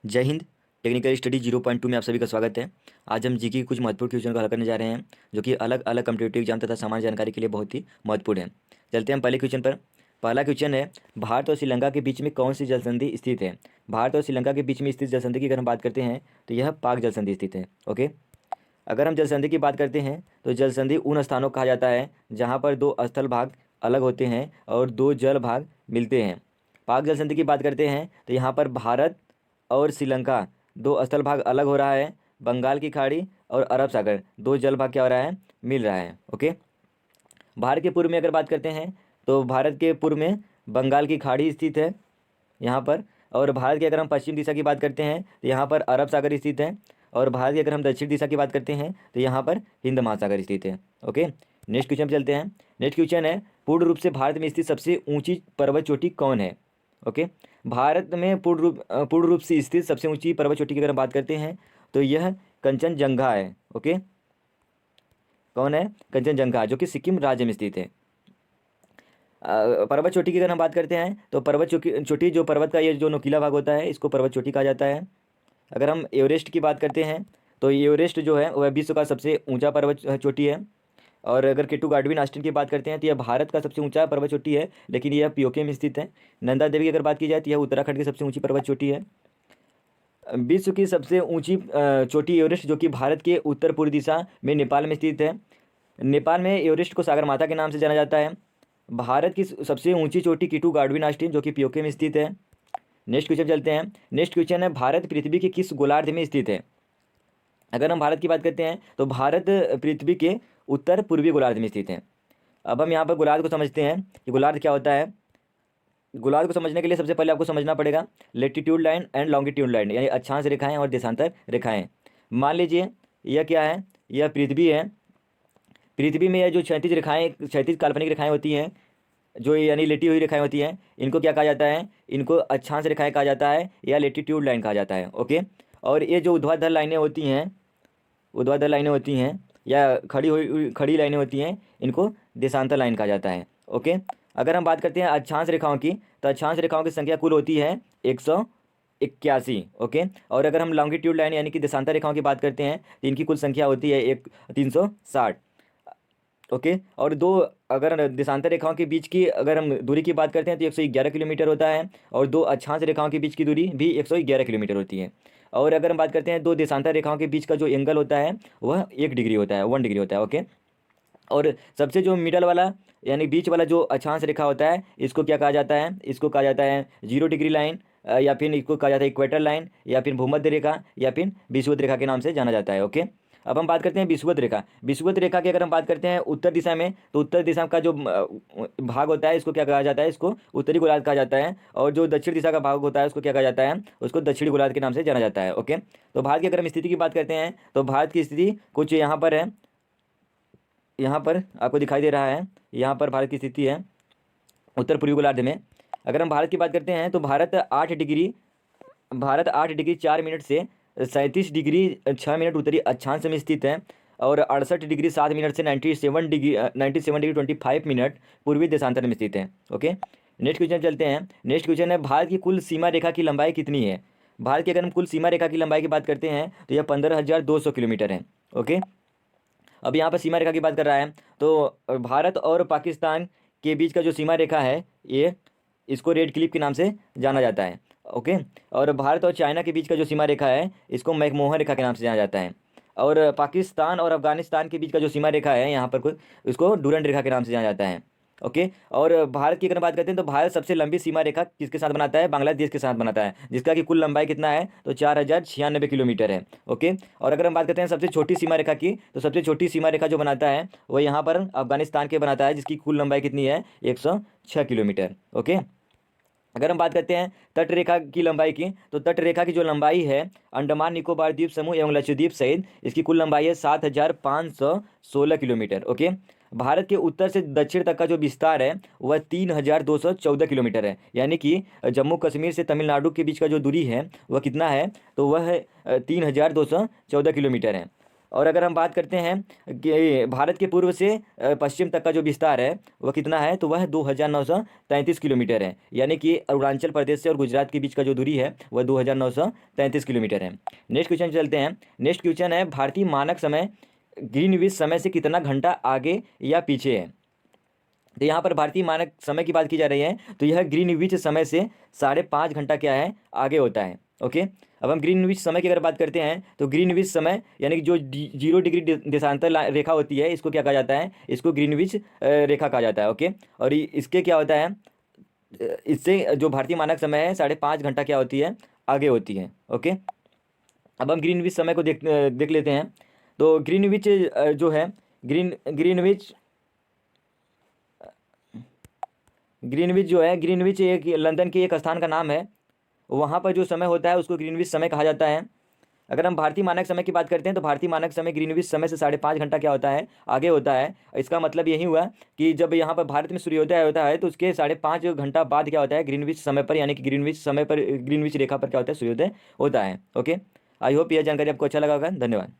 जय Hind. Technical study 0.2 में आप सभी का स्वागत है। आज हम जीके के कुछ महत्वपूर्ण क्वेश्चन को हल करने जा रहे हैं, जो कि अलग अलग कम्पिटेटिव एग्जाम तथा सामान्य जानकारी के लिए बहुत ही महत्वपूर्ण है। चलते हैं हम पहले क्वेश्चन पर। पहला क्वेश्चन है, भारत और श्रीलंका के बीच में कौन सी जलसंधि स्थित है। भारत और श्रीलंका के बीच में स्थित जलसंधि की अगर हम बात करते हैं तो यह पाक जलसंधि स्थित है। ओके, अगर हम जलसंधि की बात करते हैं तो जलसंधि उन स्थानों को कहा जाता है जहाँ पर दो स्थल भाग अलग होते हैं और दो जल भाग मिलते हैं। पाक जलसंधि की बात करते हैं तो यहाँ पर भारत और श्रीलंका दो स्थल भाग अलग हो रहा है, बंगाल की खाड़ी और अरब सागर दो जल भाग क्या हो रहा है, मिल रहा है। ओके, भारत के पूर्व में अगर बात करते हैं तो भारत के पूर्व में बंगाल की खाड़ी स्थित है यहाँ पर। और भारत की अगर हम पश्चिम दिशा की बात करते हैं तो यहाँ पर अरब सागर स्थित है। और भारत की अगर हम दक्षिण दिशा की बात करते हैं तो यहाँ पर हिंद महासागर स्थित है। ओके, नेक्स्ट क्वेश्चन पे चलते हैं। नेक्स्ट क्वेश्चन है, पूर्ण रूप से भारत में स्थित सबसे ऊंची पर्वत चोटी कौन है। ओके, भारत में पूर्ण रूप से स्थित सबसे ऊंची पर्वत चोटी की अगर हम बात करते हैं तो यह कंचनजंगा है। ओके, कौन है, कंचनजंगा, जो कि सिक्किम राज्य में स्थित है। पर्वत चोटी की अगर हम बात करते हैं तो पर्वत चोटी जो पर्वत का ये जो नुकीला भाग होता है इसको पर्वत चोटी कहा जाता है। अगर हम एवरेस्ट की बात करते हैं तो एवरेस्ट जो है वह विश्व का सबसे ऊंचा पर्वत चोटी है। और अगर केटू गाडविन आस्टीन की बात करते हैं तो यह भारत का सबसे ऊंचा पर्वत चोटी है, लेकिन यह पीओके में स्थित है। नंदा देवी की अगर बात की जाए तो यह उत्तराखंड की सबसे ऊंची पर्वत चोटी है। विश्व की सबसे ऊंची चोटी एवरेस्ट, जो कि भारत के उत्तर पूर्व दिशा में नेपाल में स्थित है। नेपाल में एवरेस्ट को सागर माता के नाम से जाना जाता है। भारत की सबसे ऊंची चोटी केटू गाडविन आस्टीन, जो कि पीओके में स्थित है। नेक्स्ट क्वेश्चन चलते हैं। नेक्स्ट क्वेश्चन है, भारत पृथ्वी के किस गोलार्ध में स्थित है। अगर हम भारत की बात करते हैं तो भारत पृथ्वी के उत्तर पूर्वी गोलार्ध में स्थित है। अब हम यहाँ पर गोलार्ध को समझते हैं कि गोलार्ध क्या होता है। गोलार्ध को समझने के लिए सबसे पहले आपको समझना पड़ेगा latitude line and longitude line, यानी अक्षांश रेखाएं और देशांतर रेखाएं। मान लीजिए यह क्या है, यह पृथ्वी है। पृथ्वी में यह जो क्षैतिज रेखाएं, क्षैतिज काल्पनिक रेखाएं होती हैं, जो यानी लेटी हुई रेखाएं होती हैं, इनको क्या कहा जाता है, इनको अक्षांश रेखाएं कहा जाता है या लेटीट्यूड लाइन कहा जाता है। ओके, और ये जो ऊर्ध्वाधर लाइनें होती हैं, ऊर्ध्वाधर लाइनें होती हैं या खड़ी लाइनें होती हैं, इनको देशांतर लाइन कहा जाता है। ओके, अगर हम बात करते हैं अक्षांश रेखाओं की तो अक्षांश रेखाओं की संख्या कुल होती है 181। ओके, और अगर हम लॉन्गिट्यूड लाइन यानी कि देशांतर रेखाओं की बात करते हैं तो इनकी कुल संख्या होती है 360। ओके, और दो अगर देशांतर रेखाओं के बीच की अगर हम दूरी की बात करते हैं तो 111 किलोमीटर होता है, और दो अक्षांश रेखाओं के बीच की दूरी भी 111 किलोमीटर होती है। और अगर हम बात करते हैं दो देशांतर रेखाओं के बीच का जो एंगल होता है वह 1 डिग्री होता है, 1 डिग्री होता है। ओके, और सबसे जो मिडल वाला यानी बीच वाला जो अक्षांश रेखा होता है इसको क्या कहा जाता है, इसको कहा जाता है 0 डिग्री लाइन, या फिर इसको कहा जाता है इक्वेटर लाइन, या फिर भूमध्य रेखा, या फिर विषुवत रेखा के नाम से जाना जाता है। ओके, अब हम बात करते हैं विषुवत रेखा। विषुवत रेखा की अगर हम बात करते हैं उत्तर दिशा में तो उत्तर दिशा का जो भाग होता है इसको क्या कहा जाता है, इसको उत्तरी गोलार्ध कहा जाता है। और जो दक्षिण दिशा का भाग होता है उसको क्या कहा जाता है, उसको दक्षिणी गोलार्ध के नाम से जाना जाता है। ओके, तो भारत की अगर हम स्थिति की बात करते हैं तो भारत की स्थिति कुछ यहाँ पर है, यहाँ पर आपको दिखाई दे रहा है, यहाँ पर भारत की स्थिति है उत्तर पूर्वी गोलार्ध में। अगर हम भारत की बात करते हैं तो भारत 8 डिग्री 4 मिनट से 37 डिग्री 6 मिनट उत्तरी अक्षांश में स्थित है, और 68 डिग्री 7 मिनट से 97 डिग्री 25 मिनट पूर्वी देशांतर में स्थित है। ओके, नेक्स्ट क्वेश्चन चलते हैं। नेक्स्ट क्वेश्चन है, भारत की कुल सीमा रेखा की लंबाई कितनी है। भारत की अगर हम कुल सीमा रेखा की लंबाई की बात करते हैं तो यह 15,200 किलोमीटर है। ओके, अब यहाँ पर सीमा रेखा की बात कर रहा है तो भारत और पाकिस्तान के बीच का जो सीमा रेखा है ये, इसको रेड क्लिफ के नाम से जाना जाता है। ओके, और भारत और चाइना के बीच का जो सीमा रेखा है इसको मैकमोहन रेखा के नाम से जाना जाता है। और पाकिस्तान और अफगानिस्तान के बीच का जो सीमा रेखा है यहाँ पर कुछ, इसको डूरंड रेखा के नाम से जाना जाता है। ओके, और भारत की अगर बात करते हैं तो भारत सबसे लंबी सीमा रेखा किसके साथ बनाता है, बांग्लादेश के साथ बनाता है, जिसका कि कुल लंबाई कितना है तो 4,096 किलोमीटर है। ओके, और अगर हम बात करते हैं सबसे छोटी सीमा रेखा की तो सबसे छोटी सीमा रेखा जो बनाता है वो यहाँ पर अफगानिस्तान के बनाता है, जिसकी कुल लंबाई कितनी है 106 किलोमीटर। ओके, अगर हम बात करते हैं तट रेखा की लंबाई की तो तट रेखा की जो लंबाई है अंडमान निकोबार द्वीप समूह एवं लक्षद्वीप सहित इसकी कुल लंबाई है 7,516 किलोमीटर। ओके, भारत के उत्तर से दक्षिण तक का जो विस्तार है वह 3,214 किलोमीटर है, यानी कि जम्मू कश्मीर से तमिलनाडु के बीच का जो दूरी है वह कितना है तो वह 3,214 किलोमीटर है। और अगर हम बात करते हैं कि भारत के पूर्व से पश्चिम तक का जो विस्तार है वह कितना है, तो वह 2933 किलोमीटर है। यानी कि अरुणाचल प्रदेश से और गुजरात के बीच का जो दूरी है वह 2933 किलोमीटर है। नेक्स्ट क्वेश्चन चलते हैं। नेक्स्ट क्वेश्चन है भारतीय मानक समय ग्रीनविच समय से कितना घंटा आगे या पीछे है। तो यहाँ पर भारतीय मानक समय की बात की जा रही है, तो यह ग्रीनविच समय से 5.5 घंटा क्या है, आगे होता है। ओके, अब हम ग्रीनविच समय की अगर बात करते हैं तो ग्रीनविच समय यानी कि जो 0 डिग्री देशांतर रेखा होती है इसको क्या कहा जाता है, इसको ग्रीनविच रेखा कहा जाता है। ओके, और इसके क्या होता है, इससे जो भारतीय मानक समय है 5.5 घंटा क्या होती है, आगे होती है। ओके, अब हम ग्रीनविच समय को देख लेते हैं। तो ग्रीनविच जो है ग्रीनविच जो है, ग्रीनविच एक लंदन के एक स्थान का नाम है। वहाँ पर जो समय होता है उसको ग्रीनविच समय कहा जाता है। अगर हम भारतीय मानक समय की बात करते हैं तो भारतीय मानक समय ग्रीनविच समय से 5.5 घंटा क्या होता है, आगे होता है। इसका मतलब यही हुआ कि जब यहाँ पर भारत में सूर्योदय होता है तो उसके 5.5 घंटा बाद क्या होता है, ग्रीनविच समय पर यानी कि ग्रीनविच समय पर, ग्रीनविच रेखा पर क्या होता है, सूर्योदय होता है। ओके, आई होप यह जानकारी आपको अच्छा लगा होगा। धन्यवाद।